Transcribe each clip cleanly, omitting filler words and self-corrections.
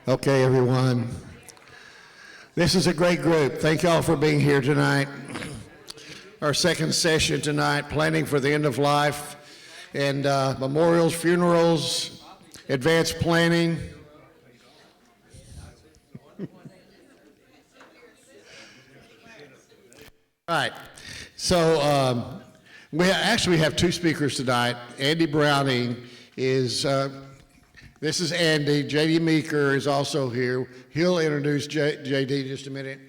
Okay, everyone. This is a great group. Thank y'all for being here tonight. Our second session tonight, planning for the end of life, and memorials, funerals, advanced planning. All right. So we actually have two speakers tonight. Andy Browning is, this is Andy. J.D. Meeker is also here. He'll introduce J.D. in just a minute.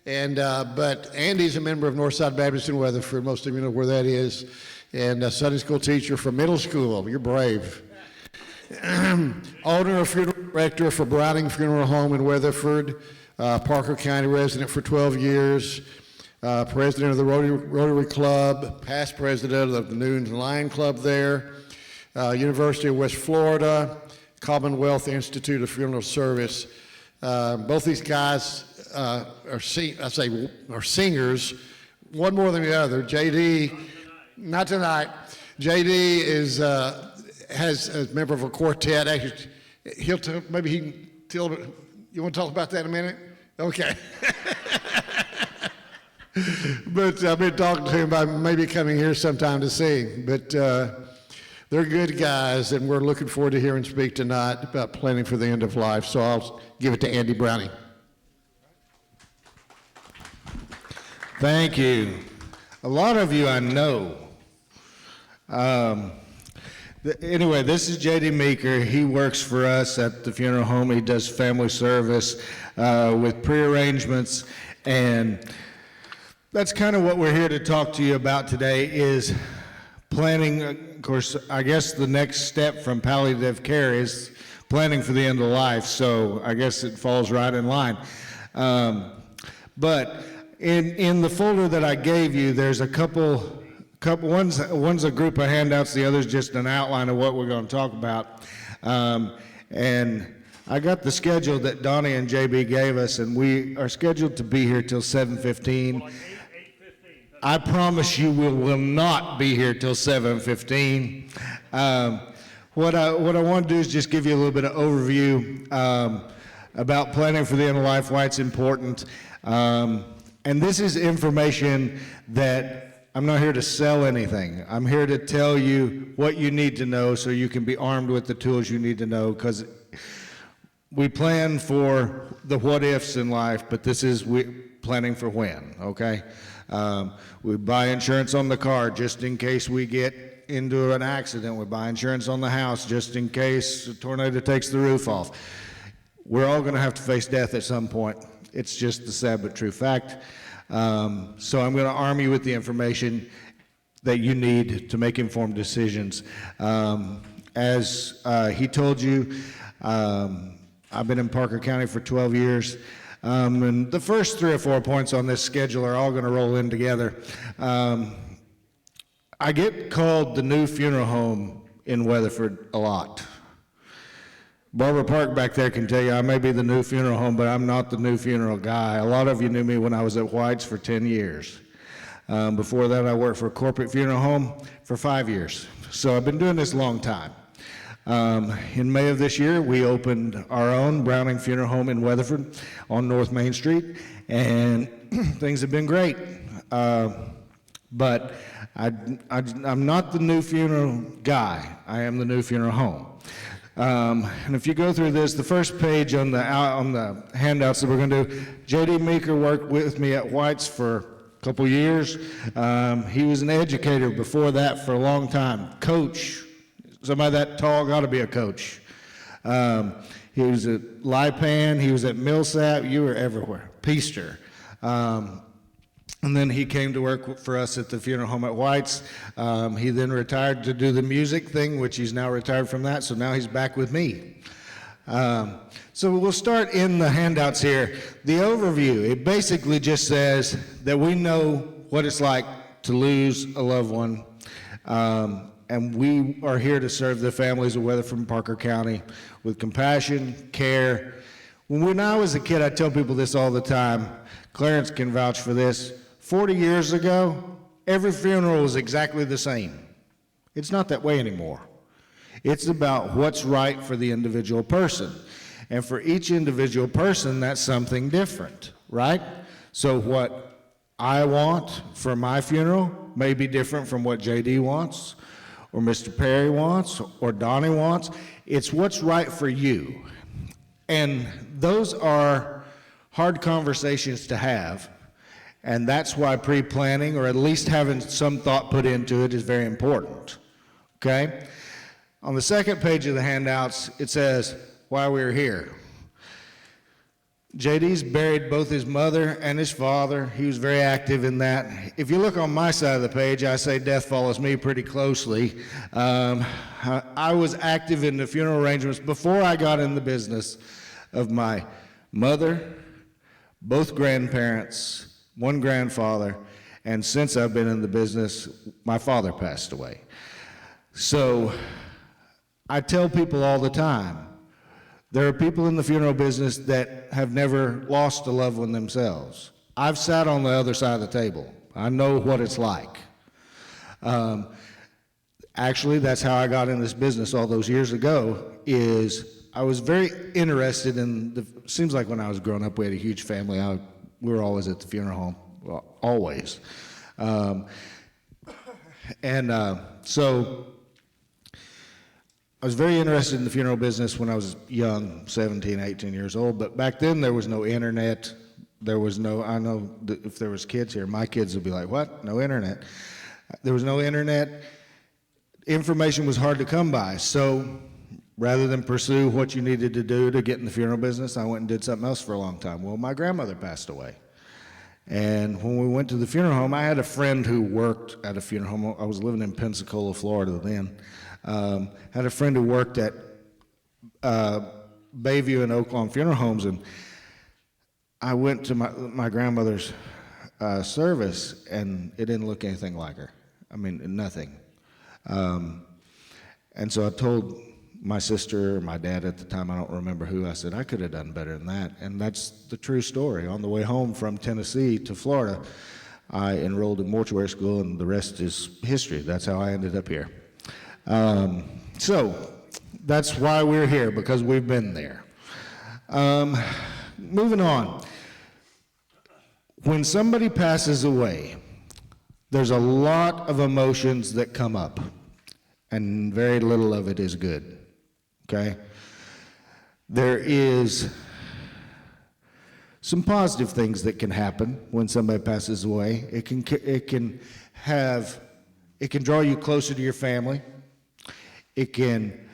And but Andy's a member of Northside Baptist in Weatherford. Most of you know where that is. And a Sunday school teacher from middle school. You're brave. Owner of funeral director for Browning Funeral Home in Weatherford. Parker County resident for 12 years. President of the Rotary Club, past president of the Noon Lion Club there, University of West Florida, Commonwealth Institute of Funeral Service. Both these guys are singers, one more than the other. JD, not tonight. JD is has a member of a quartet. Actually, maybe he can tell. You want to talk about that in a minute? Okay. But I've been talking to him about maybe coming here sometime to sing. But they're good guys, and we're looking forward to hearing speak tonight about planning for the end of life. So I'll give it to Andy Browning. Thank you. A lot of you I know. Anyway, this is J.D. Meeker. He works for us at the funeral home. He does family service with prearrangements, and that's kind of what we're here to talk to you about today is planning. Of course, I guess the next step from palliative care is planning for the end of life, so I guess it falls right in line. But in the folder that I gave you, there's a couple one's a group of handouts, the other's just an outline of what we're going to talk about. And I got the schedule that Donnie and JB gave us, and we are scheduled to be here till 7:15. I promise you we will not be here till 7:15. What I want to do is just give you a little bit of overview about planning for the end of life, why it's important. And this is information that I'm not here to sell anything. I'm here to tell you what you need to know so you can be armed with the tools you need to know, because we plan for the what ifs in life, but this is planning for when, okay? We buy insurance on the car just in case we get into an accident. We buy insurance on the house just in case a tornado takes the roof off. We're all going to have to face death at some point. It's just the sad but true fact. So I'm going to arm you with the information that you need to make informed decisions. As he told you, I've been in Parker County for 12 years. And the first 3 or 4 points on this schedule are all going to roll in together. I get called the new funeral home in Weatherford a lot. Barbara Park back there can tell you I may be the new funeral home, but I'm not the new funeral guy. A lot of you knew me when I was at White's for 10 years. Before that, I worked for a corporate funeral home for 5 years. So I've been doing this a long time. In May of this year, we opened our own Browning Funeral Home in Weatherford on North Main Street, and things have been great. But I'm not the new funeral guy. I am the new funeral home. And if you go through this, the first page on the handouts that we're going to do, J.D. Meeker worked with me at White's for a couple years. He was an educator before that for a long time. Coach. Somebody that tall got to be a coach. He was at Lipan, he was at Millsap, you were everywhere. Peaster. And then he came to work for us at the funeral home at White's. He then retired to do the music thing, which he's now retired from that, so now he's back with me. So we'll start in the handouts here. The overview, it basically just says that we know what it's like to lose a loved one. And we are here to serve the families of Weatherford and Parker County with compassion, care. When I was a kid, I tell people this all the time. Clarence can vouch for this. 40 years ago, every funeral was exactly the same. It's not that way anymore. It's about what's right for the individual person. And for each individual person, that's something different, right? So what I want for my funeral may be different from what JD wants, or Mr. Perry wants, or Donnie wants. It's what's right for you. And those are hard conversations to have, and that's why pre-planning, or at least having some thought put into it, is very important, okay? On the second page of the handouts, it says why we're here. JD's buried both his mother and his father. He was very active in that. If you look on my side of the page, I say death follows me pretty closely. I was active in the funeral arrangements before I got in the business of my mother, both grandparents, one grandfather, and since I've been in the business, my father passed away. So I tell people all the time, there are people in the funeral business that have never lost a loved one themselves. I've sat on the other side of the table. I know what it's like. Actually, that's how I got in this business all those years ago, is I was very interested in seems like when I was growing up, we had a huge family. We were always at the funeral home, well, always. So I was very interested in the funeral business when I was young, 17, 18 years old, but back then there was no internet. There was no, I know that if there was kids here, my kids would be like, what? No internet. There was no internet. Information was hard to come by. So rather than pursue what you needed to do to get in the funeral business, I went and did something else for a long time. Well, my grandmother passed away. And when we went to the funeral home, I had a friend who worked at a funeral home. I was living in Pensacola, Florida then. Had a friend who worked at Bayview and Oaklawn Funeral Homes, and I went to my grandmother's service, and it didn't look anything like her. I mean, nothing. And so I told my sister or my dad at the time, I don't remember who, I said, I could have done better than that. And that's the true story. On the way home from Tennessee to Florida, I enrolled in mortuary school, and the rest is history. That's how I ended up here. So that's why we're here, because we've been there. Moving on. When somebody passes away, there's a lot of emotions that come up, and very little of it is good, okay? There is some positive things that can happen when somebody passes away. It can draw you closer to your family. It can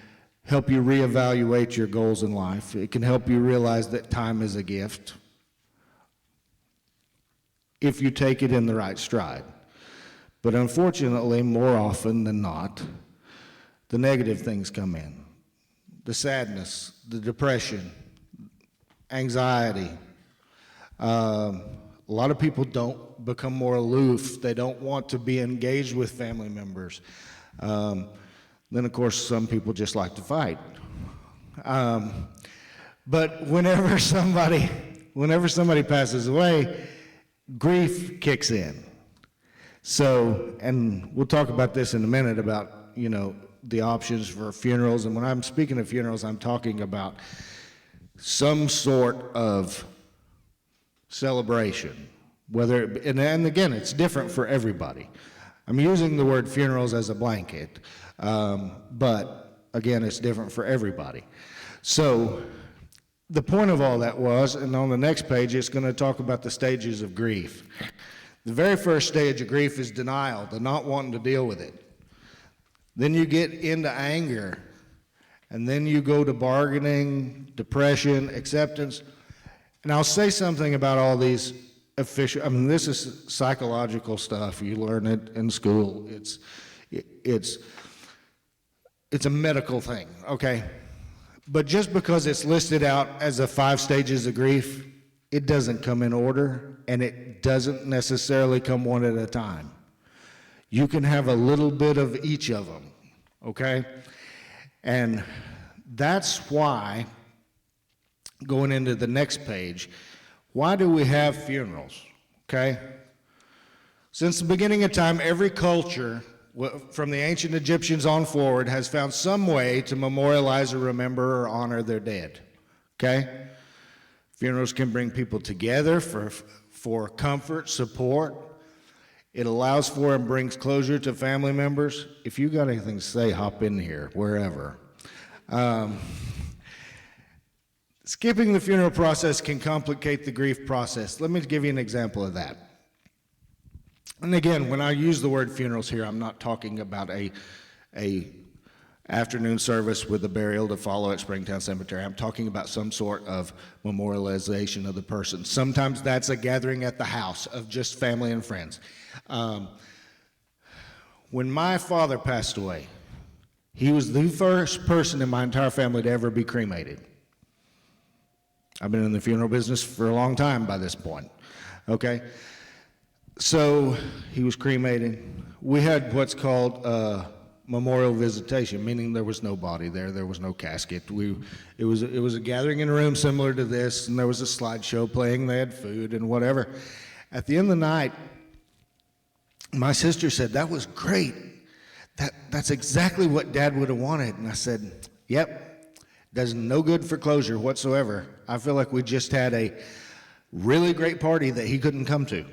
help you reevaluate your goals in life. It can help you realize that time is a gift if you take it in the right stride. But unfortunately, more often than not, the negative things come in. The sadness, the depression, anxiety. A lot of people don't become more aloof. They don't want to be engaged with family members. Then, of course, some people just like to fight. But whenever somebody passes away, grief kicks in. So, and we'll talk about this in a minute about, the options for funerals. And when I'm speaking of funerals, I'm talking about some sort of celebration. And again, it's different for everybody. I'm using the word funerals as a blanket. But again, it's different for everybody. So the point of all that was, and on the next page, it's going to talk about the stages of grief. The very first stage of grief is denial, the not wanting to deal with it. Then you get into anger, and then you go to bargaining, depression, acceptance. And I'll say something about all these this is psychological stuff. You learn it in school. It's a medical thing, okay? But just because it's listed out as the 5 stages of grief, it doesn't come in order, and it doesn't necessarily come one at a time. You can have a little bit of each of them, okay? And that's why, going into the next page, why do we have funerals, okay? Since the beginning of time, every culture, from the ancient Egyptians on forward, has found some way to memorialize or remember or honor their dead, okay? Funerals can bring people together for comfort, support. It allows for and brings closure to family members. If you got anything to say, hop in here, wherever. Skipping the funeral process can complicate the grief process. Let me give you an example of that. And again, when I use the word funerals here, I'm not talking about a afternoon service with a burial to follow at Springtown Cemetery. I'm talking about some sort of memorialization of the person. Sometimes that's a gathering at the house of just family and friends. When my father passed away, he was the first person in my entire family to ever be cremated. I've been in the funeral business for a long time by this point, okay? So he was cremated. We had what's called memorial visitation, meaning there was no body there was no casket. It was a gathering in a room similar to this, and there was a slideshow playing, they had food and whatever. At the end of the night, my sister said, "That was great. That's exactly what Dad would have wanted." And I said, "Yep, does no good for closure whatsoever. I feel like we just had a really great party that he couldn't come to."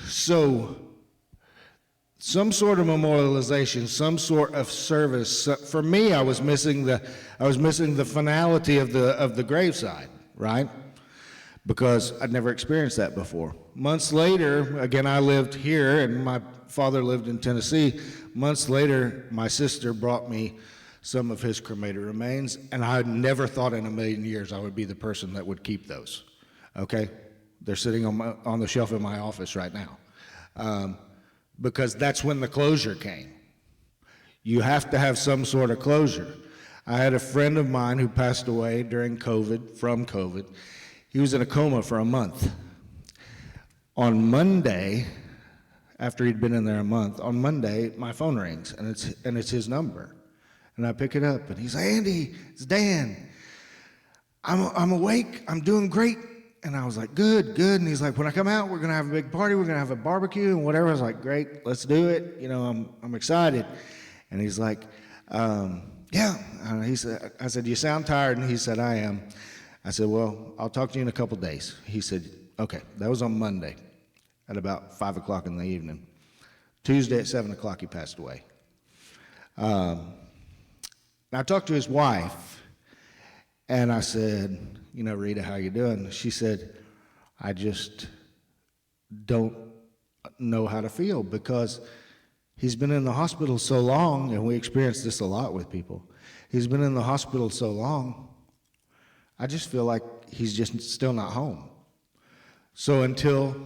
So some sort of memorialization, some sort of service. For me, I was missing the finality of the graveside, right? Because I'd never experienced that before. Months later, again, I lived here and my father lived in Tennessee. Months later, my sister brought me some of his cremated remains, and I had never thought in a million years I would be the person that would keep those, okay? They're sitting on the shelf in my office right now. Because that's when the closure came. You have to have some sort of closure. I had a friend of mine who passed away during from COVID. He was in a coma for a month. On Monday, after he'd been in there a month, on Monday, my phone rings, and it's his number. And I pick it up, and he's like, "Andy, it's Dan. I'm awake, I'm doing great." And I was like, good. And he's like, "When I come out, we're gonna have a big party, we're gonna have a barbecue and whatever." I was like, "Great, let's do it. You know, I'm excited." And he's like, "Yeah." And I said, "You sound tired." And he said, "I am." I said, "Well, I'll talk to you in a couple days." He said, "Okay." That was on Monday at about 5 o'clock in the evening. Tuesday at 7 o'clock, he passed away. And I talked to his wife, and I said, "You know, Rita, how you doing?" She said, "I just don't know how to feel because he's been in the hospital so long," and we experience this a lot with people. He's been in the hospital so long, I just feel like he's just still not home. So until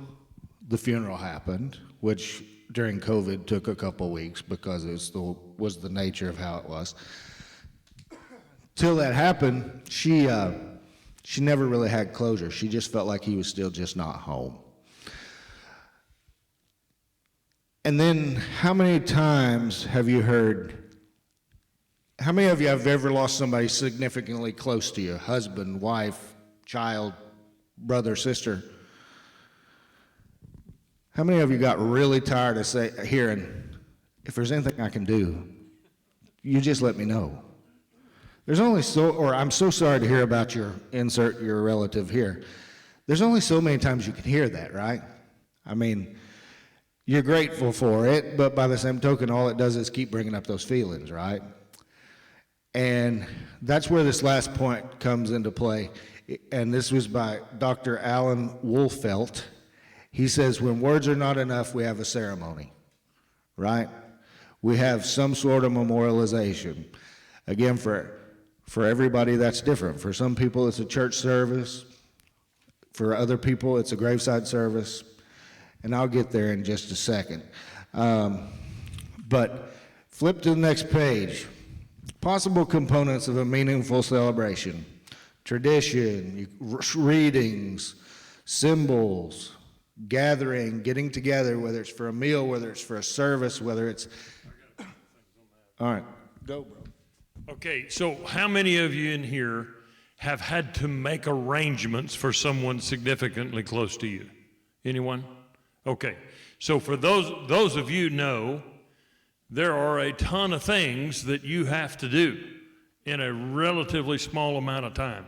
the funeral happened, which during COVID took a couple weeks because it was the nature of how it was, till that happened, she never really had closure. She just felt like he was still just not home. And then how many times have you heard, how many of you have ever lost somebody significantly close to you? Husband, wife, child, brother, sister. How many of you got really tired of hearing, "If there's anything I can do, you just let me know"? There's only or "I'm so sorry to hear about your relative here." There's only so many times you can hear that, right? I mean, you're grateful for it, but by the same token, all it does is keep bringing up those feelings, right? And that's where this last point comes into play. And this was by Dr. Alan Wolfelt. He says, when words are not enough, we have a ceremony, right? We have some sort of memorialization. Again, for everybody, that's different. For some people, it's a church service. For other people, it's a graveside service. And I'll get there in just a second. But flip to the next page. Possible components of a meaningful celebration. Tradition, readings, symbols, gathering, getting together, whether it's for a meal, whether it's for a service, whether it's... All right, go, bro. Okay, so how many of you in here have had to make arrangements for someone significantly close to you? Anyone? Okay, so for those of you know, there are a ton of things that you have to do in a relatively small amount of time.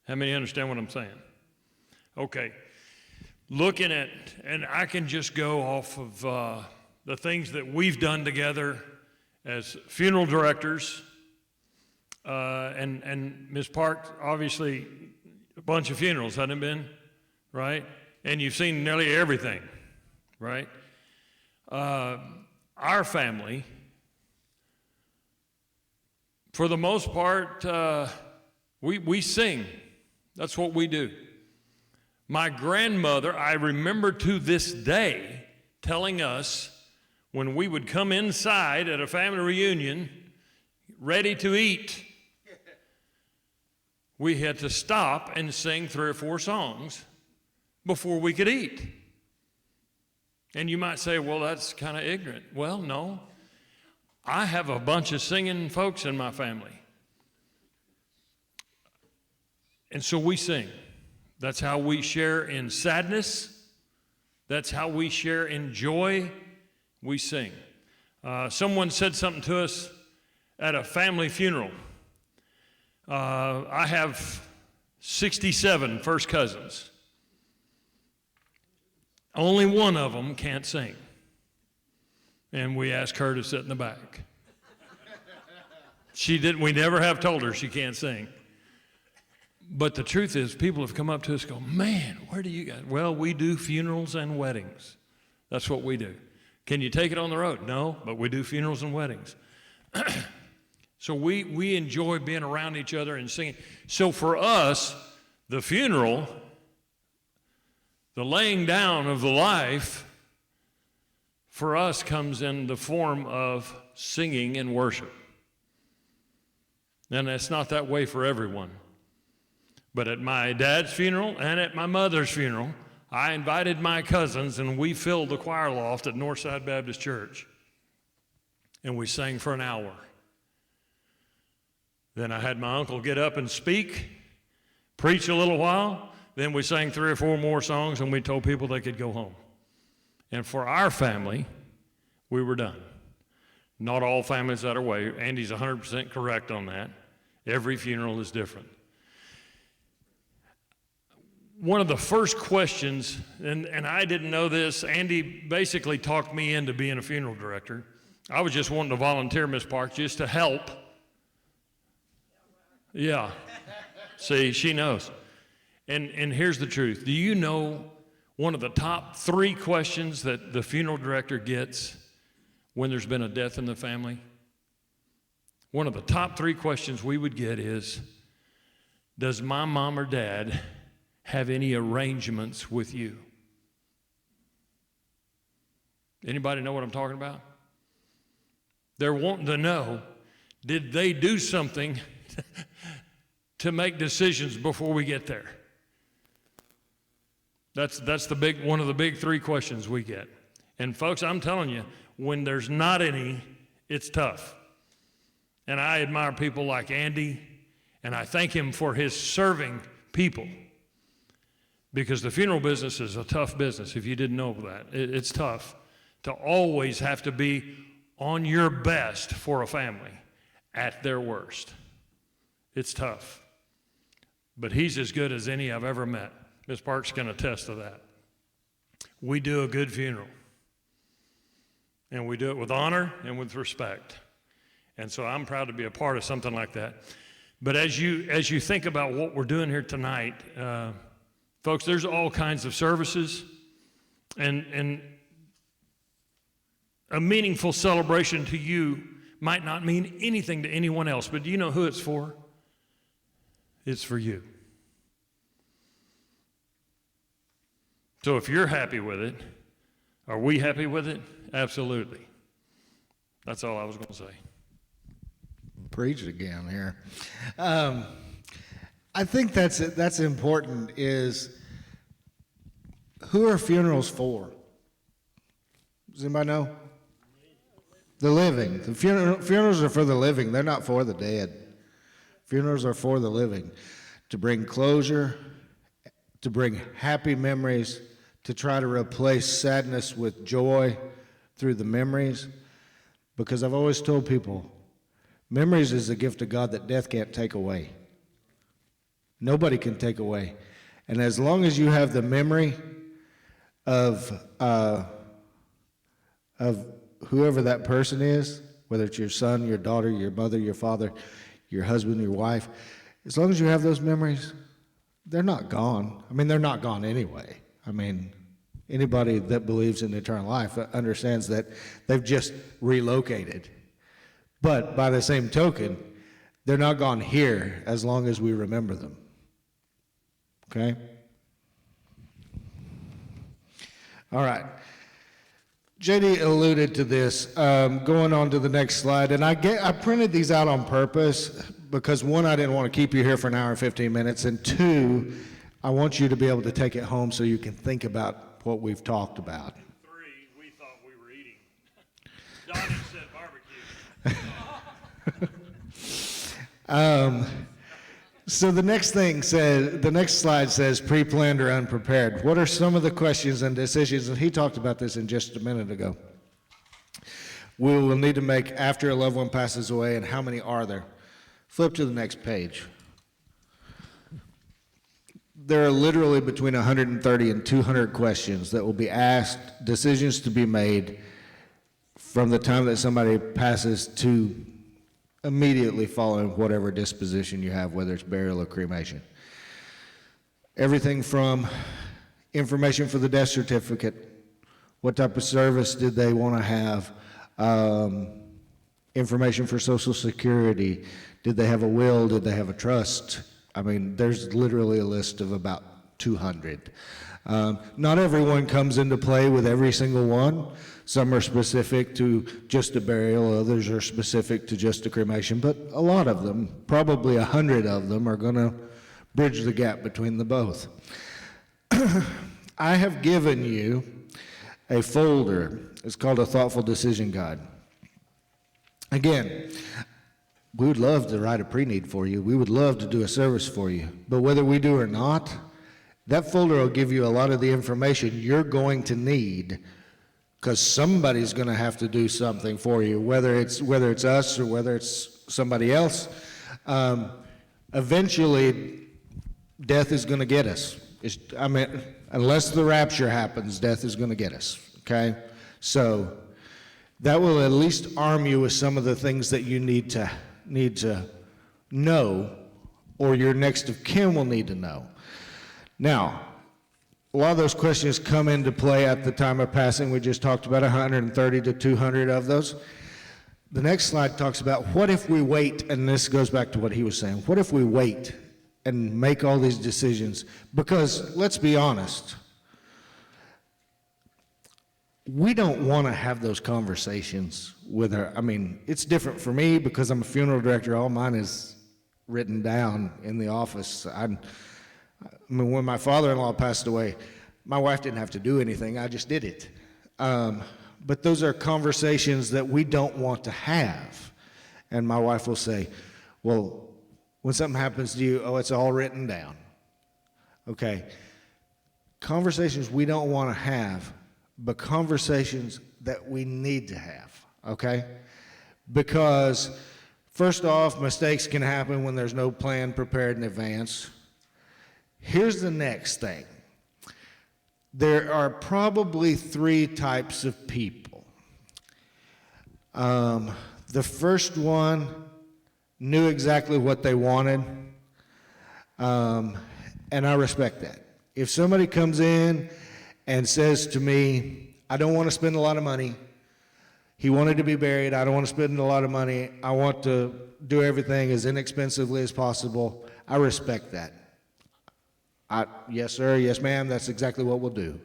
How many understand what I'm saying? Okay. Looking at, and I can just go off of the things that we've done together as funeral directors, and Ms. Park, obviously, a bunch of funerals, hasn't it been? Right? And you've seen nearly everything, right? Our family, for the most part, we sing. That's what we do. My grandmother, I remember to this day, telling us when we would come inside at a family reunion, ready to eat, we had to stop and sing 3 or 4 songs before we could eat. And you might say, well, that's kind of ignorant. Well, no. I have a bunch of singing folks in my family. And so we sing. That's how we share in sadness. That's how we share in joy. We sing. Someone said something to us at a family funeral. I have 67 first cousins. Only one of them can't sing. And we asked her to sit in the back. She didn't, we never have told her she can't sing. But the truth is, people have come up to us and go, man, where do you guys? Well, we do funerals and weddings. That's what we do. Can you take it on the road? No, but we do funerals and weddings. So we enjoy being around each other and singing. So for us, the funeral, the laying down of the life, for us comes in the form of singing and worship. And it's not that way for everyone. But at my dad's funeral and at my mother's funeral, I invited my cousins and we filled the choir loft at Northside Baptist Church. And we sang for an hour. Then I had my uncle get up and speak, preach a little while. Then we sang 3 or 4 more songs and we told people they could go home. And for our family, we were done. Not all families that are way. Andy's 100% correct on that. Every funeral is different. One of the first questions, and I didn't know this, Andy basically talked me into being a funeral director. I was just wanting to volunteer, Miss Park, just to help. Yeah. See, she knows. And here's the truth. Do you know one of the top 3 questions that the funeral director gets when there's been a death in the family? One of the top 3 questions we would get is, does my mom or dad have any arrangements with you? Anybody know what I'm talking about? They're wanting to know, did they do something to make decisions before we get there? That's one of the big 3 questions we get. And folks, I'm telling you, when there's not any, it's tough. And I admire people like Andy, and I thank him for his serving people. Because the funeral business is a tough business, if you didn't know that. It's tough to always have to be on your best for a family at their worst. It's tough. But he's as good as any I've ever met. Ms. Parks can attest to that. We do a good funeral. And we do it with honor and with respect. And so I'm proud to be a part of something like that. But as you think about what we're doing here tonight, folks, there's all kinds of services, and a meaningful celebration to you might not mean anything to anyone else, but do you know who it's for? It's for you. So if you're happy with it, are we happy with it? Absolutely. That's all I was going to say. Preach it again here. I think that's important, is who are funerals for? Does anybody know? The living. The funerals are for the living. They're not for the dead. Funerals are for the living, to bring closure, to bring happy memories, to try to replace sadness with joy through the memories. Because I've always told people, Memories is a gift of God that death can't take away. Nobody can take away. And as long as you have the memory of whoever that person is, whether it's your son, your daughter, your mother, your father, your husband, your wife, as long as you have those memories, they're not gone. I mean, they're not gone anyway. I mean, anybody that believes in eternal life understands that they've just relocated. But by the same token, they're not gone here as long as we remember them. Okay? All right. JD alluded to this. Going on to the next slide, and I printed these out on purpose because, one, I didn't want to keep you here for an hour and 15 minutes, and two, I want you to be able to take it home so you can think about what we've talked about. Three, we thought we were eating. Donnie said barbecue. So the next slide says pre-planned or unprepared. What are some of the questions and decisions, and he talked about this in just a minute ago, we will need to make after a loved one passes away, and how many are there? Flip to the next page. There are literally between 130 and 200 questions that will be asked, decisions to be made from the time that somebody passes to immediately following whatever disposition you have, whether it's burial or cremation. Everything from information for the death certificate, what type of service did they want to have, information for Social Security, did they have a will, did they have a trust? I mean, there's literally a list of about 200. Not everyone comes into play with every single one. Some are specific to just a burial, others are specific to just a cremation, but a lot of them, probably 100 of them, are going to bridge the gap between the both. I have given you a folder. It's called a Thoughtful Decision Guide. Again, we would love to write a pre-need for you. We would love to do a service for you. But whether we do or not, that folder will give you a lot of the information you're going to need, because somebody's going to have to do something for you, whether it's us or whether it's somebody else. Eventually, death is going to get us. Unless the rapture happens, death is going to get us, okay? So that will at least arm you with some of the things that you need to know, or your next of kin will need to know. Now, a lot of those questions come into play at the time of passing. We just talked about 130 to 200 of those. The next slide talks about what if we wait, and this goes back to what he was saying. What if we wait and make all these decisions? Because let's be honest, we don't want to have those conversations with her. I mean, it's different for me because I'm a funeral director. All mine is written down in the office. I mean, when my father-in-law passed away, my wife didn't have to do anything. I just did it. But those are conversations that we don't want to have. And my wife will say, well, when something happens to you, it's all written down. Okay. Conversations we don't want to have, but conversations that we need to have. Okay? Because, first off, mistakes can happen when there's no plan prepared in advance. Here's the next thing. There are probably 3 types of people. The first one knew exactly what they wanted, and I respect that. If somebody comes in and says to me, I don't want to spend a lot of money, he wanted to be buried, I don't want to spend a lot of money, I want to do everything as inexpensively as possible, I respect that. Yes, sir, yes, ma'am, that's exactly what we'll do.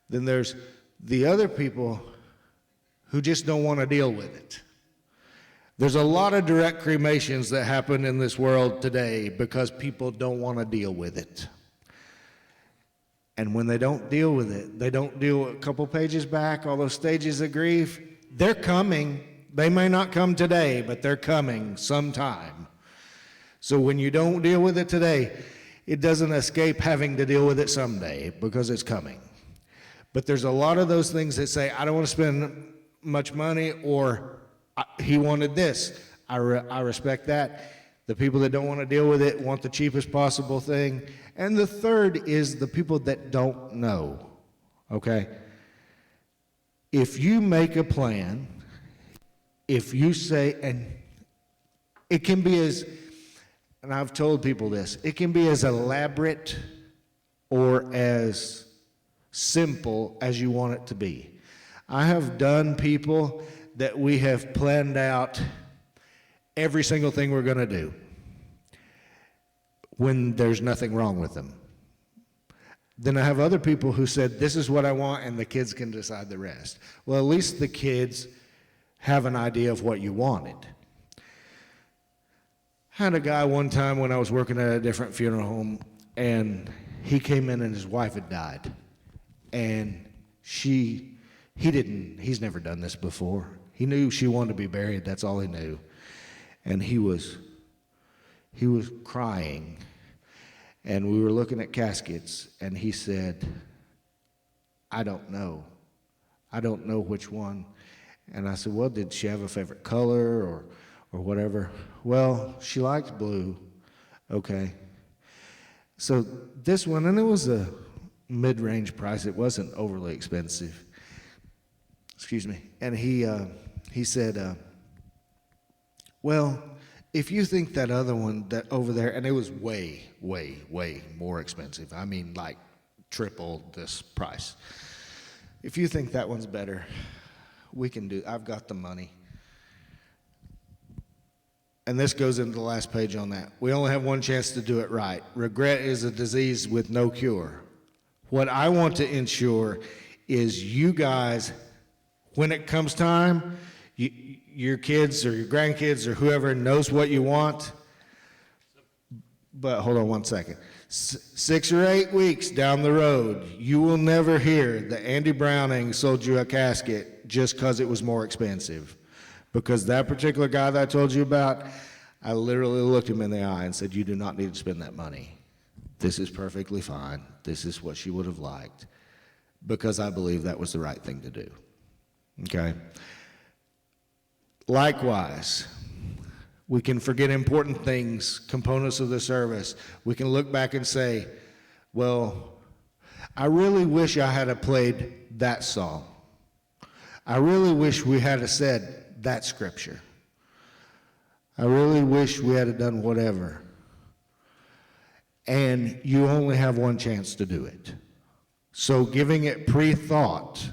Then there's the other people who just don't want to deal with it. There's a lot of direct cremations that happen in this world today because people don't want to deal with it. And when they don't deal with it, they don't deal a couple pages back, all those stages of grief, they're coming. They may not come today, but they're coming sometime. So when you don't deal with it today, it doesn't escape having to deal with it someday because it's coming. But there's a lot of those things that say, I don't want to spend much money, or he wanted this. I respect that. The people that don't want to deal with it want the cheapest possible thing. And the third is the people that don't know, okay? If you make a plan, if you say, and it can be as, and I've told people this, it can be as elaborate or as simple as you want it to be. I have done people that we have planned out every single thing we're going to do when there's nothing wrong with them. Then I have other people who said, this is what I want, and the kids can decide the rest. Well, at least the kids have an idea of what you wanted. I had a guy one time when I was working at a different funeral home, and he came in and his wife had died. And he's never done this before. He knew she wanted to be buried, that's all he knew. And he was crying. And we were looking at caskets, and he said, I don't know. I don't know which one. And I said, well, did she have a favorite color or whatever? Well, she liked blue. Okay. So this one, and it was a mid-range price. It wasn't overly expensive. Excuse me. And he said, well, if you think that other one that over there, and it was way, way, way more expensive. I mean, like triple this price. If you think that one's better, I've got the money. And this goes into the last page on that. We only have one chance to do it right. Regret is a disease with no cure. What I want to ensure is you guys, when it comes time, your kids or your grandkids or whoever knows what you want. But hold on one second. 6 or 8 weeks down the road, you will never hear that Andy Browning sold you a casket just because it was more expensive. Because that particular guy that I told you about, I literally looked him in the eye and said, you do not need to spend that money. This is perfectly fine. This is what she would have liked. Because I believe that was the right thing to do. Okay? Likewise, we can forget important things, components of the service. We can look back and say, well, I really wish I had played that song. I really wish we had said that scripture. I really wish we had done whatever. And you only have one chance to do it. So giving it pre-thought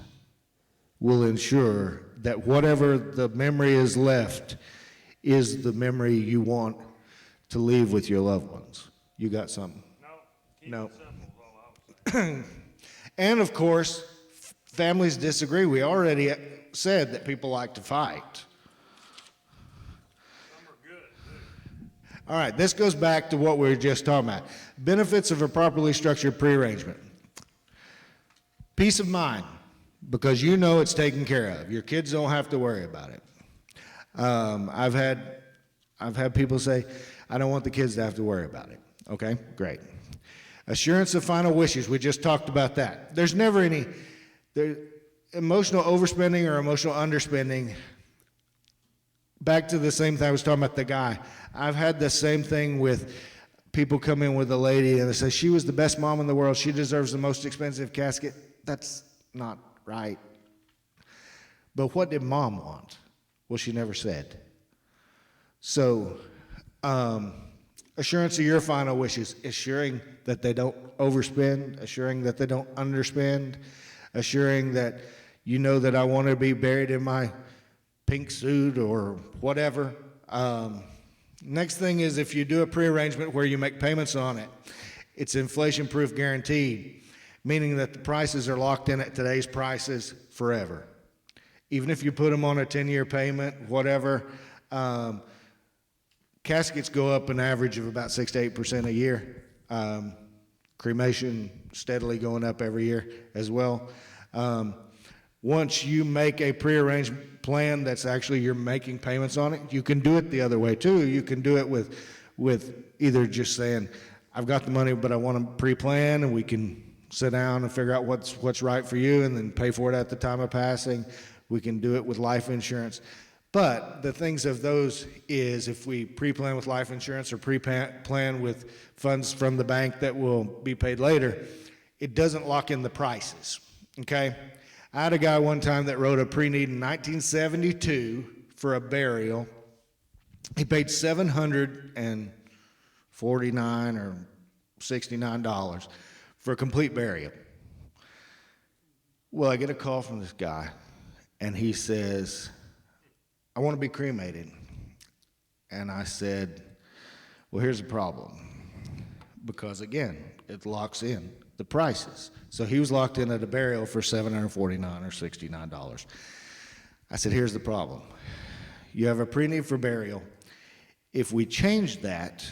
will ensure that whatever the memory is left is the memory you want to leave with your loved ones. You got something? No. Keep it simple is all I would say. And of course, families disagree. We already said that people like to fight. Some are good, too. All right, this goes back to what we were just talking about. Benefits of a properly structured prearrangement. Peace of mind, because you know it's taken care of. Your kids don't have to worry about it. I've had people say, I don't want the kids to have to worry about it. Okay, great. Assurance of final wishes. We just talked about that. There's never any emotional overspending or emotional underspending. Back to the same thing I was talking about the guy. I've had the same thing with people come in with a lady and they say, she was the best mom in the world. She deserves the most expensive casket. That's not right. But what did mom want? Well, she never said. So, assurance of your final wishes, assuring that they don't overspend, assuring that they don't underspend, assuring that you know that I want to be buried in my pink suit or whatever. Next thing is if you do a prearrangement where you make payments on it, it's inflation-proof guaranteed, meaning that the prices are locked in at today's prices forever. Even if you put them on a 10-year payment, whatever, caskets go up an average of about 6 to 8% a year. Cremation steadily going up every year as well. Once you make a prearranged plan that's actually you're making payments on it, you can do it the other way too. You can do it with either just saying, I've got the money, but I want to pre-plan, and we can sit down and figure out what's right for you and then pay for it at the time of passing. We can do it with life insurance. But the things of those is if we pre-plan with life insurance or pre-plan with funds from the bank that will be paid later, it doesn't lock in the prices, okay? I had a guy one time that wrote a pre-need in 1972 for a burial. He paid $749 or $69 for a complete burial. Well, I get a call from this guy, and he says, I want to be cremated. And I said, well, here's the problem. Because, again, it locks in the prices. So he was locked in at a burial for $749 or $69. I said, here's the problem. You have a pre-need for burial. If we change that,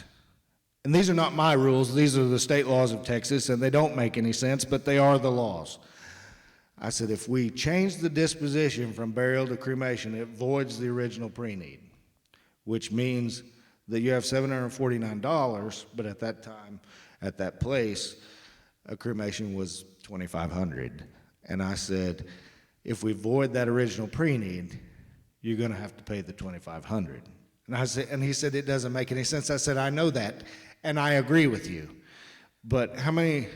and these are not my rules, these are the state laws of Texas, and they don't make any sense, but they are the laws. I said, if we change the disposition from burial to cremation, it voids the original pre-need, which means that you have $749, but at that time, at that place, a cremation was $2,500. And I said, if we void that original pre-need, you're going to have to pay the $2,500. And he said, it doesn't make any sense. I said, I know that, and I agree with you. But how many,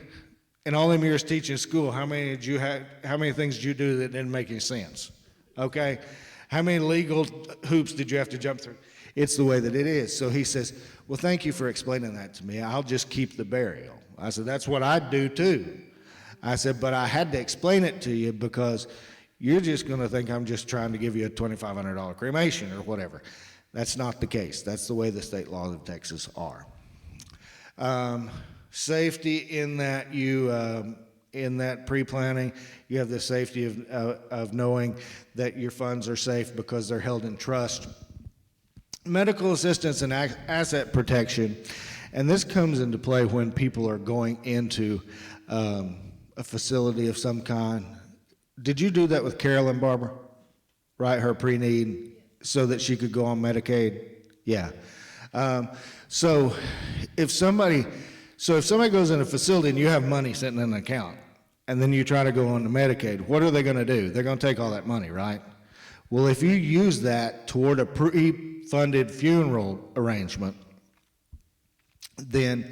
in all them years teaching school, how many things did you do that didn't make any sense? Okay? How many legal hoops did you have to jump through? It's the way that it is. So he says, well, thank you for explaining that to me. I'll just keep the burial. I said, that's what I'd do too. I said, but I had to explain it to you because you're just going to think I'm just trying to give you a $2,500 cremation or whatever. That's not the case. That's the way the state laws of Texas are. Safety in that in that pre-planning, you have the safety of knowing that your funds are safe because they're held in trust. Medical assistance and asset protection, and this comes into play when people are going into a facility of some kind. Did you do that with Carolyn, Barbara? Right, her pre-need, so that she could go on Medicaid? Yeah. So if somebody goes in a facility and you have money sitting in an account, and then you try to go on to Medicaid, what are they going to do? They're going to take all that money, right? Well, if you use that toward a pre-funded funeral arrangement, then,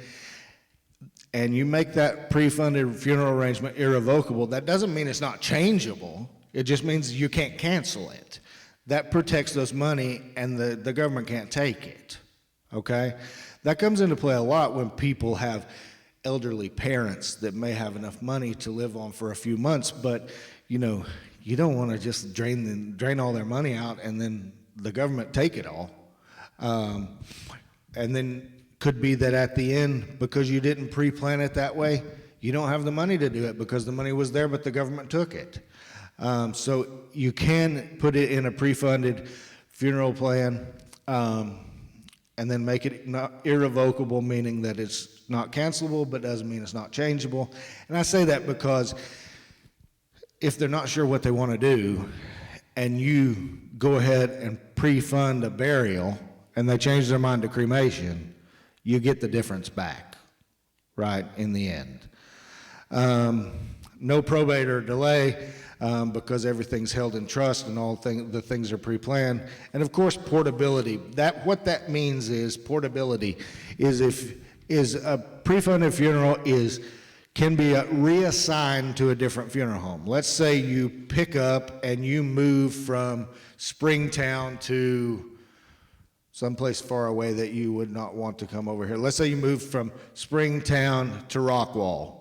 and you make that pre-funded funeral arrangement irrevocable, that doesn't mean it's not changeable. It just means you can't cancel it. That protects those money, and the government can't take it, okay? That comes into play a lot when people have elderly parents that may have enough money to live on for a few months, but, you know, you don't want to just drain all their money out and then the government take it all. And then could be that at the end, because you didn't pre-plan it that way, you don't have the money to do it because the money was there, but the government took it. So you can put it in a pre-funded funeral plan and then make it not irrevocable, meaning that it's not cancelable, but doesn't mean it's not changeable. And I say that because if they're not sure what they want to do and you go ahead and pre-fund a burial and they change their mind to cremation, you get the difference back, right, in the end. No probate or delay because everything's held in trust and the things are pre-planned. And of course, portability. What that means is portability is a pre-funded funeral can be reassigned to a different funeral home. Let's say you pick up and you move from Springtown to someplace far away that you would not want to come over here. Let's say you move from Springtown to Rockwall,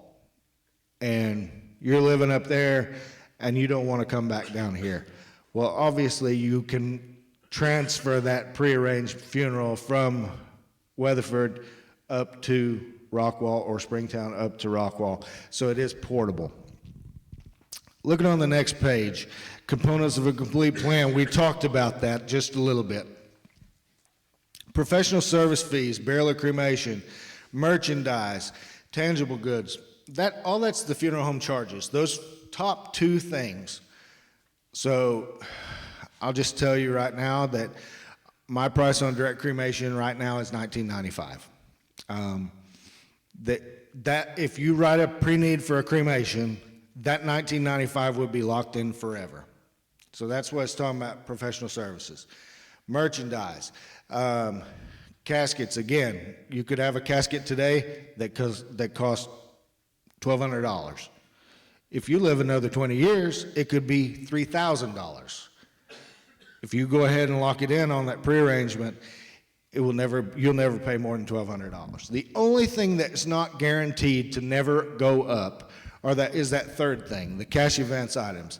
and you're living up there, and you don't want to come back down here. Well, obviously, you can transfer that prearranged funeral from Weatherford up to Rockwall or Springtown up to Rockwall. So it is portable. Looking on the next page, components of a complete plan. We talked about that just a little bit. Professional service fees, burial or cremation, merchandise, tangible goods. All that's the funeral home charges. Those top two things. So I'll just tell you right now that my price on direct cremation right now is $19.95. That if you write a pre-need for a cremation, that $19.95 would be locked in forever. So that's what it's talking about, professional services. Merchandise. Caskets, again, you could have a casket today that costs $1,200. If you live another 20 years, it could be $3,000. If you go ahead and lock it in on that prearrangement, you'll never pay more than $1,200. The only thing that's not guaranteed to never go up is that third thing, the cash advance items.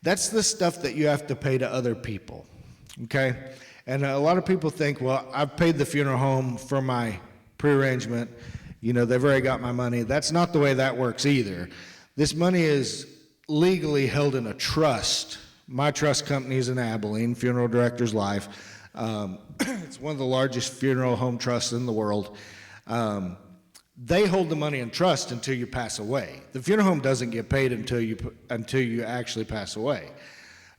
That's the stuff that you have to pay to other people, okay? And a lot of people think, well, I've paid the funeral home for my prearrangement. You know, they've already got my money. That's not the way that works either. This money is legally held in a trust. My trust company is in Abilene, Funeral Directors Life. It's one of the largest funeral home trusts in the world. They hold the money in trust until you pass away. The funeral home doesn't get paid until you actually pass away,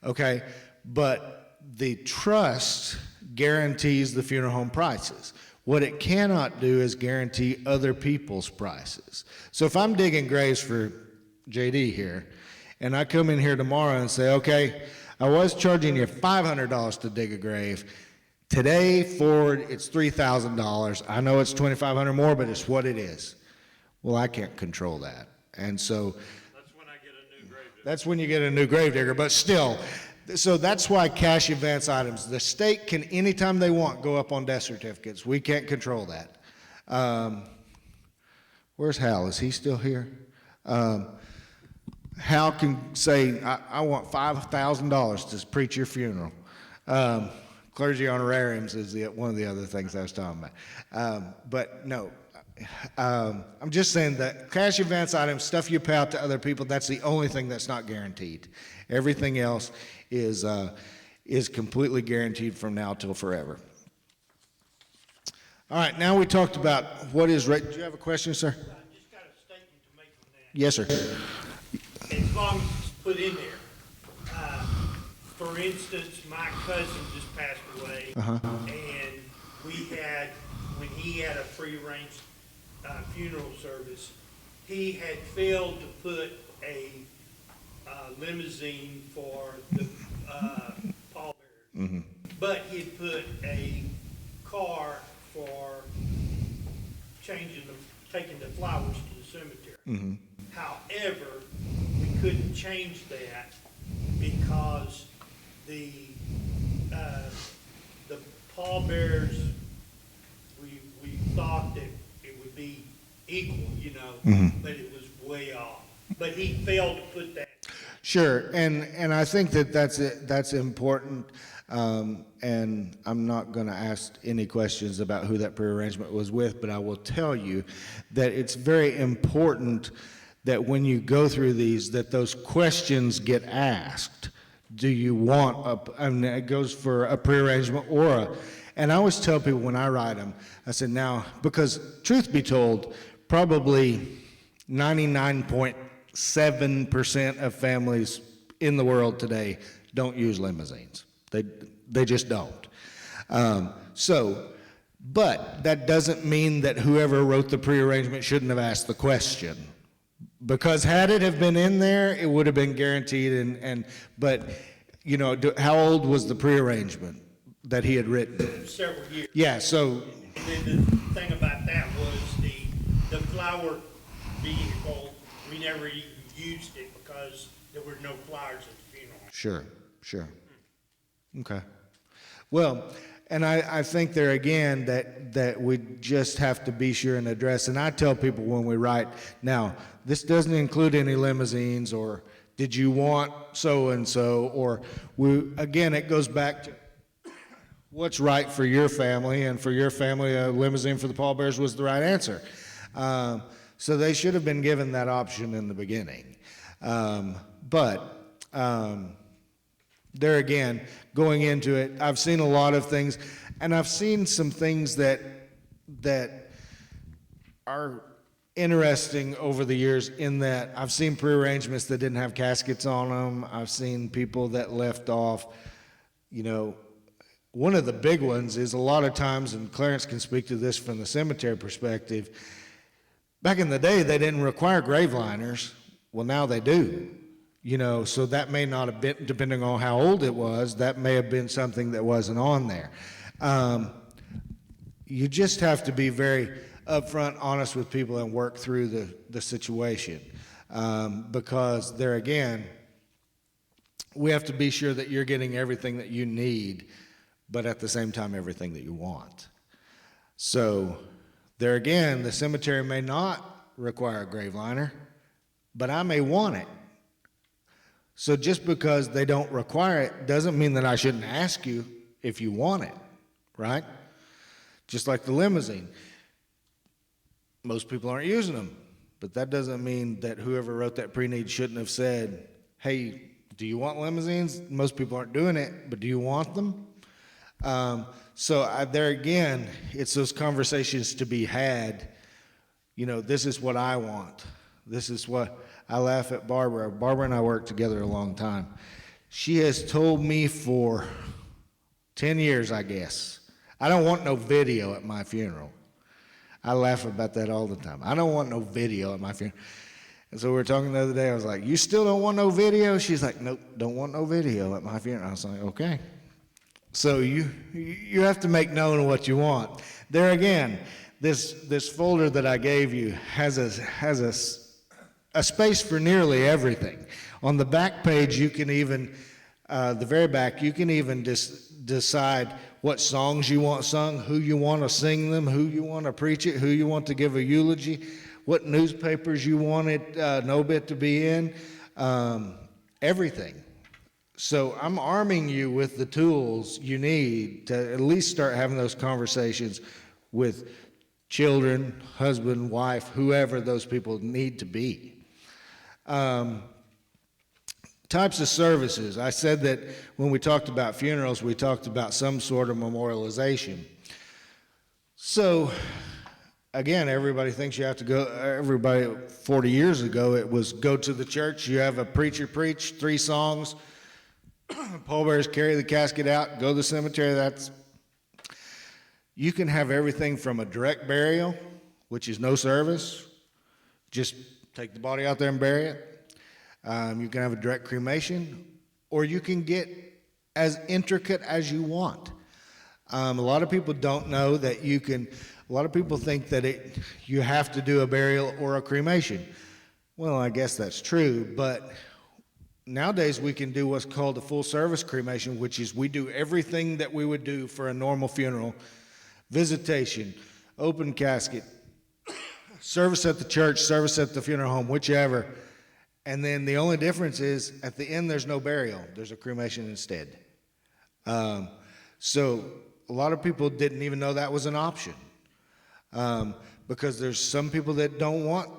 okay? But the trust guarantees the funeral home prices. What it cannot do is guarantee other people's prices. So if I'm digging graves for JD here, and I come in here tomorrow and say, okay, I was charging you $500 to dig a grave. Today, forward, it's $3,000. I know it's $2,500 more, but it's what it is. Well, I can't control that. And so That's when I get a new grave digger. that's when you get a new grave digger, but still. So that's why cash advance items, the state can, anytime they want, go up on death certificates. We can't control that. Where's Hal? Is he still here? Hal can say, I want $5,000 to preach your funeral. Clergy honorariums is one of the other things I was talking about. But no, I'm just saying that cash advance items, stuff you pay out to other people, that's the only thing that's not guaranteed. Everything else is completely guaranteed from now till forever. All right, now we talked about what is right. Do you have a question, sir? I just got a statement to make on that. Yes, sir. As long as it's put in there. For instance, my cousin just passed away, and when he had a prearranged funeral service, he had failed to put a limousine for the pallbearers, but he'd put a car for taking the flowers to the cemetery. However, we couldn't change that because the pallbearers, we thought that it would be equal, but it was way off. But he failed to put that. Sure, and I think that's important, and I'm not going to ask any questions about who that prearrangement was with, but I will tell you that it's very important that when you go through these, that those questions get asked. Do you want it goes for a prearrangement and I always tell people when I write them, I said, now, because truth be told, probably 99.7% of families in the world today don't use limousines. They just don't. But that doesn't mean that whoever wrote the prearrangement shouldn't have asked the question. Because had it have been in there, it would have been guaranteed. But how old was the prearrangement that he had written? Several years. Yeah. So. And then the thing about that was the flower vehicle. We never even used it because there were no flowers at the funeral. Sure. Okay. Well, and I think there again that we just have to be sure and address. And I tell people when we write, now, this doesn't include any limousines or did you want so-and-so, or again, it goes back to what's right for your family, and for your family, a limousine for the pallbearers was the right answer. So they should have been given that option in the beginning. But there again, going into it, I've seen a lot of things, and I've seen some things that are interesting over the years in that I've seen prearrangements that didn't have caskets on them. I've seen people that left off, one of the big ones is a lot of times, and Clarence can speak to this from the cemetery perspective, back in the day, they didn't require grave liners. Well, now they do. You know, so that may not have been, depending on how old it was, that may have been something that wasn't on there. You just have to be very upfront, honest with people and work through the situation. Because there again, we have to be sure that you're getting everything that you need, but at the same time, everything that you want. So there again, the cemetery may not require a grave liner, but I may want it. So just because they don't require it doesn't mean that I shouldn't ask you if you want it, right? Just like the limousine. Most people aren't using them, but that doesn't mean that whoever wrote that pre-need shouldn't have said, hey, do you want limousines? Most people aren't doing it, but do you want them? There again, it's those conversations to be had. You know, this is what I want. This is what I laugh at Barbara. Barbara and I worked together a long time. She has told me for 10 years, I guess, I don't want no video at my funeral. I laugh about that all the time. I don't want no video at my funeral. And so we were talking the other day. I was like, you still don't want no video? She's like, nope, don't want no video at my funeral. I was like, okay. So you have to make known what you want. There again, this folder that I gave you has a space for nearly everything. On the back page, you can even, the very back, you can even decide what songs you want sung, who you want to sing them, who you want to preach it, who you want to give a eulogy, what newspapers you wanted an obit to be in, everything. So I'm arming you with the tools you need to at least start having those conversations with children, husband, wife, whoever those people need to be. Types of services. I said that when we talked about funerals, we talked about some sort of memorialization. So, again, everybody thinks you have to go, everybody 40 years ago, it was go to the church, you have a preacher preach, 3 songs, pallbearers carry the casket out, go to the cemetery. You can have everything from a direct burial, which is no service, just take the body out there and bury it. You can have a direct cremation, or you can get as intricate as you want. A lot of people don't know that you can, a lot of people think that you have to do a burial or a cremation. Well, I guess that's true, but nowadays we can do what's called a full service cremation, which is we do everything that we would do for a normal funeral: visitation, open casket, service at the church, service at the funeral home, whichever. And then the only difference is at the end there's no burial, there's a cremation instead. So a lot of people didn't even know that was an option, because there's some people that don't want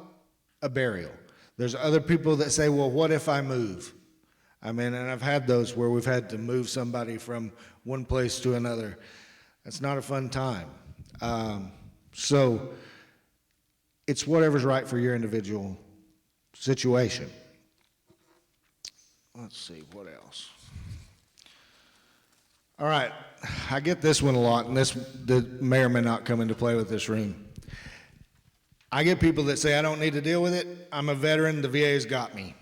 a burial. There's other people that say, well, what if I move? I mean, and I've had those where we've had to move somebody from one place to another. That's not a fun time. So it's whatever's right for your individual situation. Let's see, what else? All right, I get this one a lot, and this may or may not come into play with this room. I get people that say, I don't need to deal with it. I'm a veteran, the VA's got me.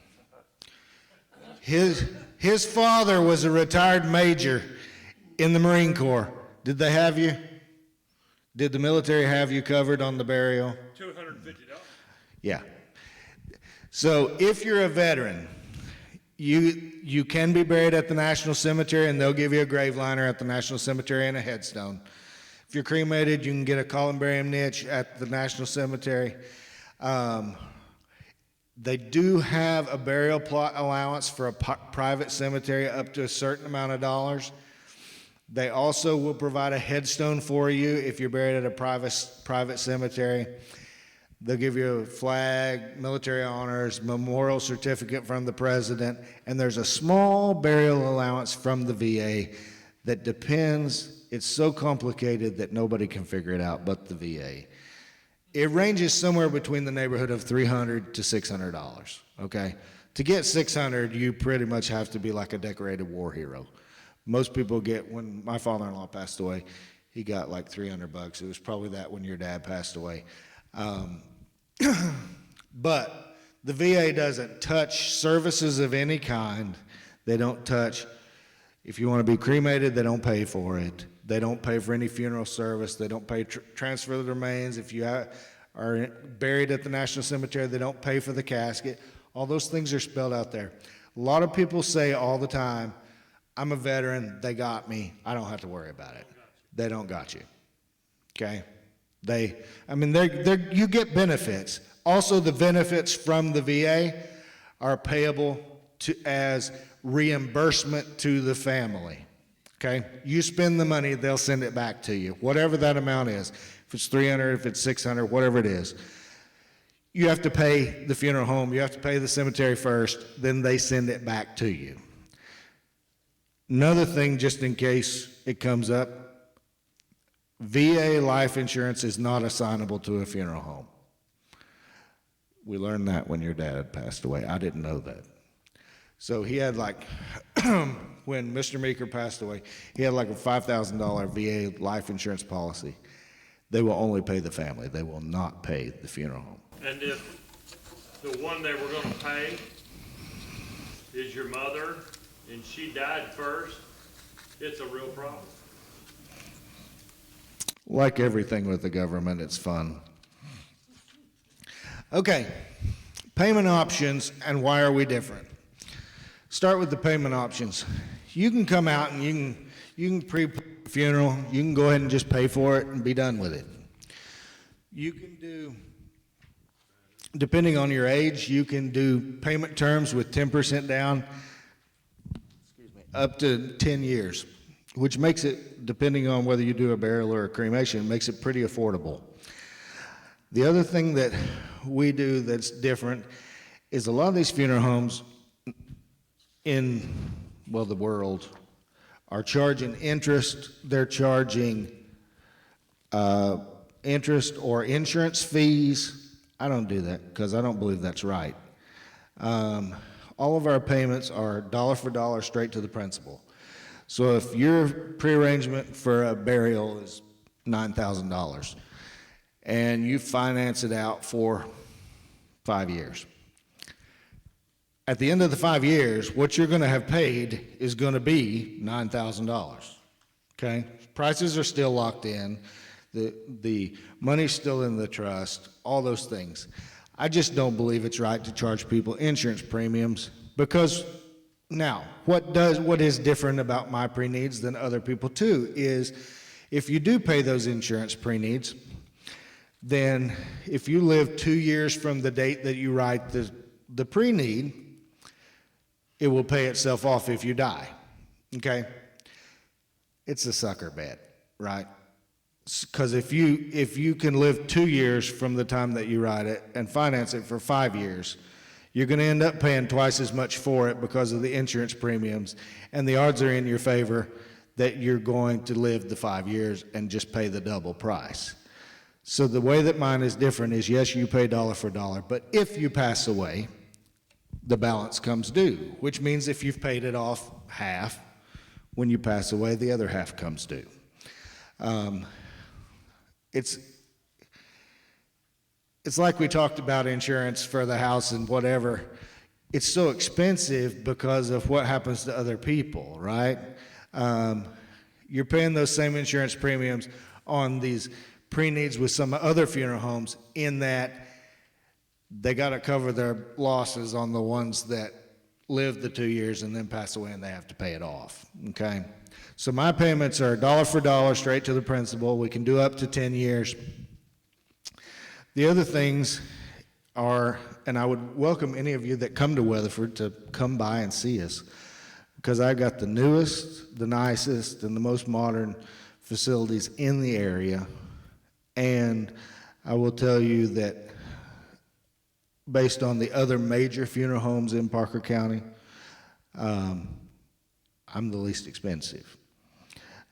His father was a retired major in the Marine Corps. Did they have you? Did the military have you covered on the burial? $250. Yeah. So if you're a veteran, you can be buried at the National Cemetery, and they'll give you a grave liner at the National Cemetery and a headstone. If you're cremated, you can get a columbarium niche at the National Cemetery. They do have a burial plot allowance for a private cemetery up to a certain amount of dollars. They also will provide a headstone for you if you're buried at a private cemetery. They'll give you a flag, military honors, memorial certificate from the president, and there's a small burial allowance from the VA that depends. It's so complicated that nobody can figure it out but the VA. It ranges somewhere between the neighborhood of $300 to $600, okay? To get $600, you pretty much have to be like a decorated war hero. Most people get, when my father-in-law passed away, he got like $300. It was probably that when your dad passed away. But The VA doesn't touch services of any kind. They don't touch, if you want to be cremated, they don't pay for it. They don't pay for any funeral service. They don't pay transfer the remains. If you are buried at the National Cemetery, they don't pay for the casket. All those things are spelled out there. A lot of people say all the time, I'm a veteran, they got me, I don't have to worry about it. They don't got you, okay? You get benefits. Also, the benefits from the VA are payable as reimbursement to the family, okay? You spend the money, they'll send it back to you, whatever that amount is. If it's $300, if it's $600, whatever it is. You have to pay the funeral home, you have to pay the cemetery first, then they send it back to you. Another thing, just in case it comes up, VA life insurance is not assignable to a funeral home. We learned that when your dad had passed away. I didn't know that. So he had when Mr. Meeker passed away, he had like a $5,000 VA life insurance policy. They will only pay the family. They will not pay the funeral home. And if the one they were gonna pay is your mother and she died first, it's a real problem. Like everything with the government, it's fun. Okay, payment options and why are we different? Start with the payment options. You can come out and you can pre-funeral, you can go ahead and just pay for it and be done with it. You can do, depending on your age, you can do payment terms with 10% down, up to 10 years, which makes it, depending on whether you do a burial or a cremation, makes it pretty affordable. The other thing that we do that's different is a lot of these funeral homes in, the world are charging interest. They're charging interest or insurance fees. I don't do that because I don't believe that's right. All of our payments are dollar for dollar straight to the principal. So if your prearrangement for a burial is $9,000 and you finance it out for 5 years, at the end of the 5 years, what you're going to have paid is going to be $9,000. Okay? Prices are still locked in. The money's still in the trust, all those things. I just don't believe it's right to charge people insurance premiums because now, what is different about my pre-needs than other people too is if you do pay those insurance pre-needs, then if you live 2 years from the date that you write the pre-need, it will pay itself off if you die, okay? It's a sucker bet, right? Because if you can live 2 years from the time that you write it and finance it for 5 years, you're going to end up paying twice as much for it because of the insurance premiums, and the odds are in your favor that you're going to live the 5 years and just pay the double price. So the way that mine is different is, yes, you pay dollar for dollar, but if you pass away, the balance comes due, which means if you've paid it off half, when you pass away, the other half comes due. It's like we talked about insurance for the house and whatever. It's so expensive because of what happens to other people, right? You're paying those same insurance premiums on these pre-needs with some other funeral homes in that they got to cover their losses on the ones that live the 2 years and then pass away and they have to pay it off, okay? So my payments are dollar for dollar straight to the principal. We can do up to 10 years. The other things are, and I would welcome any of you that come to Weatherford to come by and see us, because I got the newest, the nicest, and the most modern facilities in the area. And I will tell you that based on the other major funeral homes in Parker County, I'm the least expensive.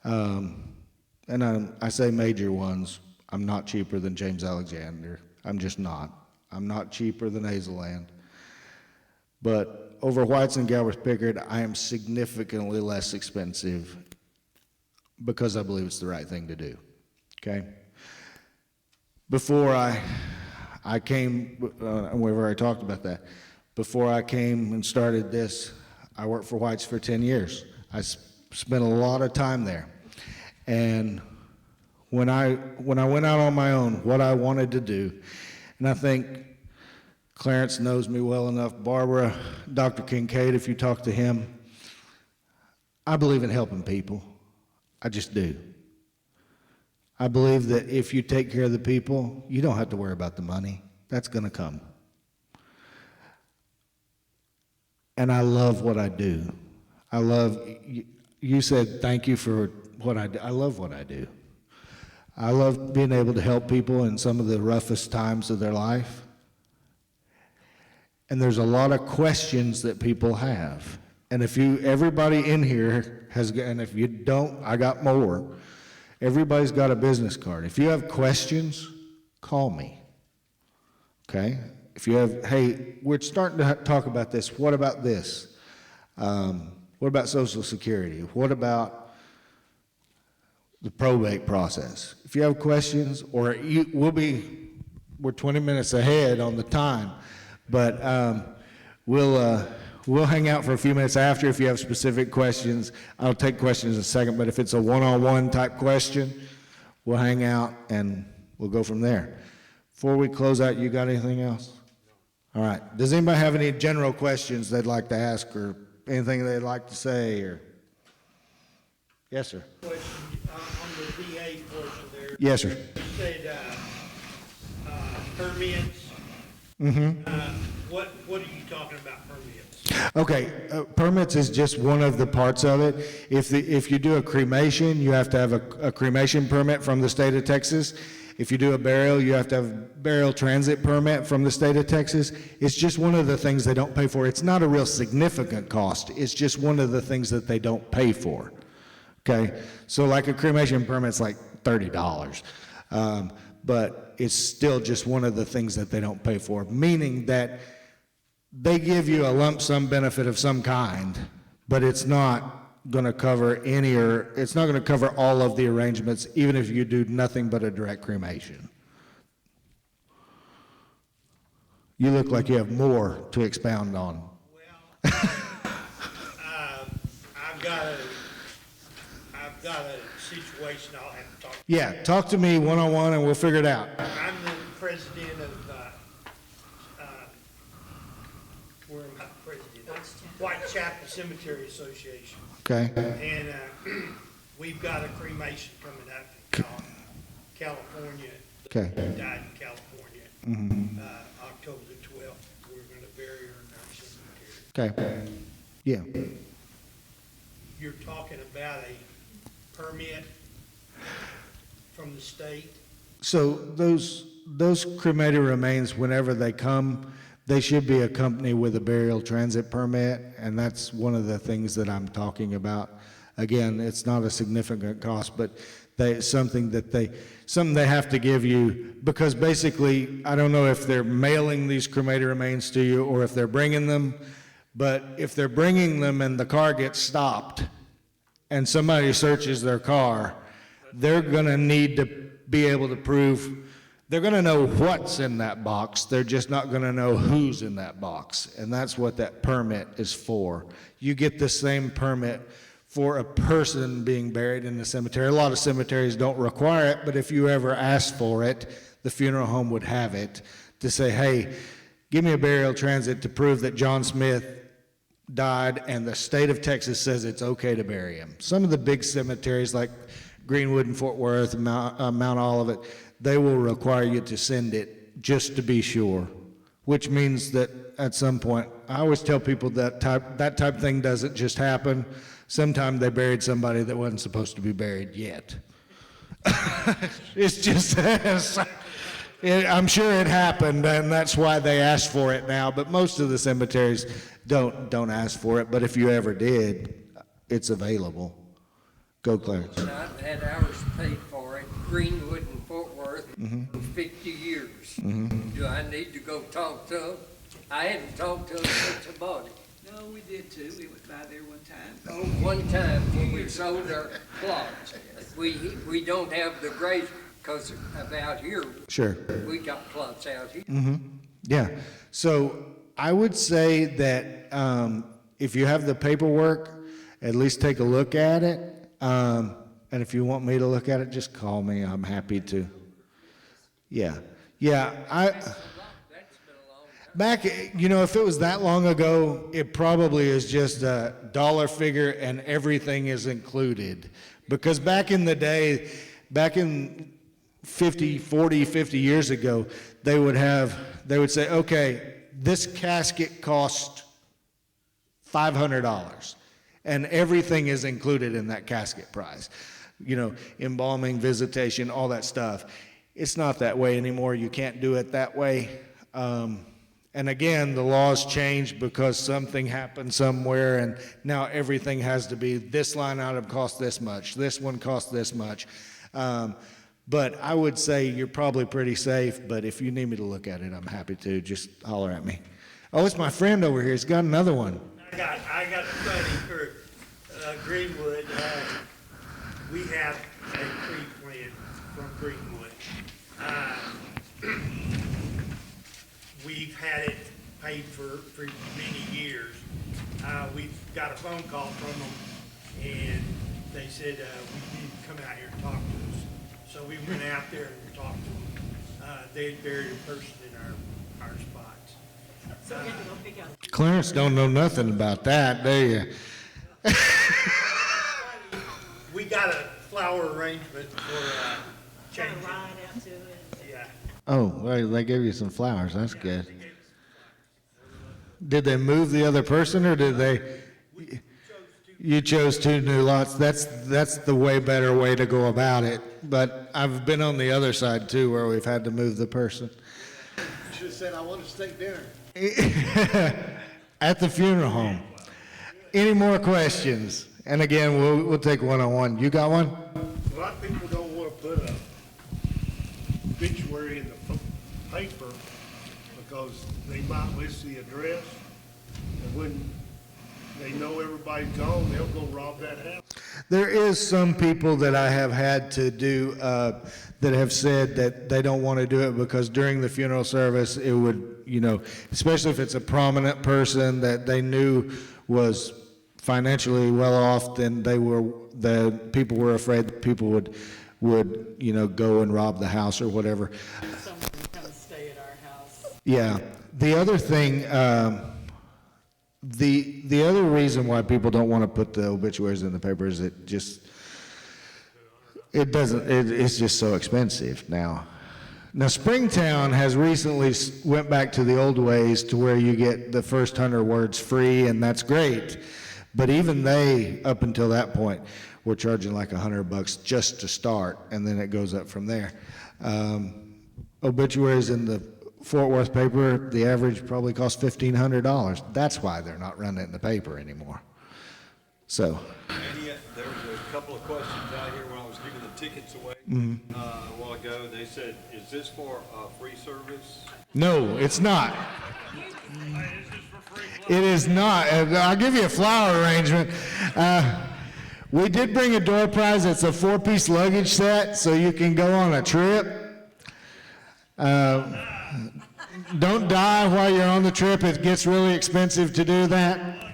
And I say major ones. I'm not cheaper than James Alexander. I'm just not. I'm not cheaper than Hazelland. But over Whites and Galbraith Pickard, I am significantly less expensive because I believe it's the right thing to do, okay? Before I I came, we've already talked about that. Before I came and started this, I worked for White's for 10 years. I spent a lot of time there. And when I went out on my own, what I wanted to do, and I think Clarence knows me well enough, Barbara, Dr. Kincaid, if you talk to him, I believe in helping people. I just do. I believe that if you take care of the people, you don't have to worry about the money. That's going to come. And I love what I do. I love, you said thank you for what I do. I love what I do. I love being able to help people in some of the roughest times of their life. And there's a lot of questions that people have. And if everybody in here has, and if you don't, I got more. Everybody's got a business card. If you have questions, call me. Okay? If you have, hey, we're starting to talk about this. What about this? What about Social Security? What about the probate process? If you have questions, or we're 20 minutes ahead on the time, but we'll hang out for a few minutes after if you have specific questions. I'll take questions in a second, but if it's a one-on-one type question, we'll hang out and we'll go from there. Before we close out, you got anything else? All right. Does anybody have any general questions they'd like to ask or anything they'd like to say? Or yes, sir. Question on the VA portion there. Yes, sir. You said permits. What are you talking about permits? Okay, permits is just one of the parts of it. If you do a cremation, you have to have a cremation permit from the state of Texas. If you do a burial, you have to have a burial transit permit from the state of Texas. It's just one of the things they don't pay for. It's not a real significant cost. It's just one of the things that they don't pay for. Okay, so like a cremation permit's like $30, but it's still just one of the things that they don't pay for, meaning that they give you a lump sum benefit of some kind, but it's not going to cover it's not going to cover all of the arrangements, even if you do nothing but a direct cremation. You look like you have more to expound on. Well, I've got a situation I'll have to talk. Yeah, talk to me one-on-one and we'll figure it out. I'm the president of, where am I president? Whitechapel Cemetery Association. Okay? And we've got a cremation coming up in California. Okay. He died in California, October the 12th. We're going to bury her in our cemetery. Okay. Yeah. You're talking about a permit from the state? So those cremated remains, whenever they come, they should be accompanied with a burial transit permit, and that's one of the things that I'm talking about. Again, it's not a significant cost, but something they have to give you, because basically, I don't know if they're mailing these cremated remains to you or if they're bringing them, but if they're bringing them and the car gets stopped and somebody searches their car, they're going to need to be able to prove. They're going to know what's in that box. They're just not going to know who's in that box. And that's what that permit is for. You get the same permit for a person being buried in the cemetery. A lot of cemeteries don't require it, but if you ever ask for it, the funeral home would have it to say, hey, give me a burial transit to prove that John Smith died and the state of Texas says it's okay to bury him. Some of the big cemeteries like Greenwood and Fort Worth and Mount Olivet, they will require you to send it just to be sure, which means that at some point, I always tell people that type of thing doesn't just happen. Sometime they buried somebody that wasn't supposed to be buried yet. It's just, I'm sure it happened, and that's why they ask for it now, but most of the cemeteries don't ask for it, but if you ever did, it's available. Go, Clarence. I've had ours paid for it, Greenwood and Fort Worth, for 50 years. Do I need to go talk to them? I hadn't talked to them since I bought it. No, we did too. We went by there one time. Oh, one time when we sold our plots, we don't have the grace because of out here, Sure. we got plots out here. Yeah, so I would say that if you have the paperwork, at least take a look at it. And if you want me to look at it, just call me. I'm happy to. Yeah, That's been a long time. back, if it was that long ago, it probably is just a dollar figure and everything is included. Because back in the day, back in 50 years ago, they would say, okay, this casket cost $500, and everything is included in that casket price. Embalming, visitation, all that stuff. It's not that way anymore. You can't do it that way. And again, the laws changed because something happened somewhere, and now everything has to be, this line item costs this much, this one costs this much. But I would say you're probably pretty safe, but if you need me to look at it, I'm happy to. Just holler at me. Oh, it's my friend over here. He's got another one. I got a study for Greenwood. We have a tree plant from Greenwood. We've had it paid for many years. We've got a phone call from them, and they said, we need to come out here and talk to us. So we went out there and talked to them. They had buried a person in our spots. So we had to go pick out. Clarence don't know nothing about that, do you? We got a flower arrangement for Kind changing. of ride out to it. Yeah. Oh, well, they gave you some flowers. That's good. Did they move the other person, or did they? You chose 2 new lots. That's the way better way to go about it. But I've been on the other side too, where we've had to move the person. You should have said, I want a steak dinner. At the funeral home. Any more questions? And again, we'll take one-on-one. You got one? A lot of people don't want to put a obituary in the paper because they might miss the address. And when they know everybody's gone, they'll go rob that house. There is some people that I have had to do, that have said that they don't want to do it because during the funeral service, it would, especially if it's a prominent person that they knew was financially well off, then the people were afraid that people would, go and rob the house or whatever. Someone come and stay at our house. Yeah. The other thing, the other reason why people don't want to put the obituaries in the paper is it's just so expensive now. Now, Springtown has recently went back to the old ways to where you get the first 100 words free, and that's great. But even they, up until that point, were charging like $100 just to start, and then it goes up from there. Obituaries in the Fort Worth paper, the average probably costs $1,500. That's why they're not running it in the paper anymore. So, Andy, there was a couple of questions out here when I was giving the tickets away a while ago. They said, is this for free service? no, it's not. It is not. I'll give you a flower arrangement. We did bring a door prize. It's a 4-piece luggage set, so you can go on a trip. Don't die while you're on the trip. It gets really expensive to do that.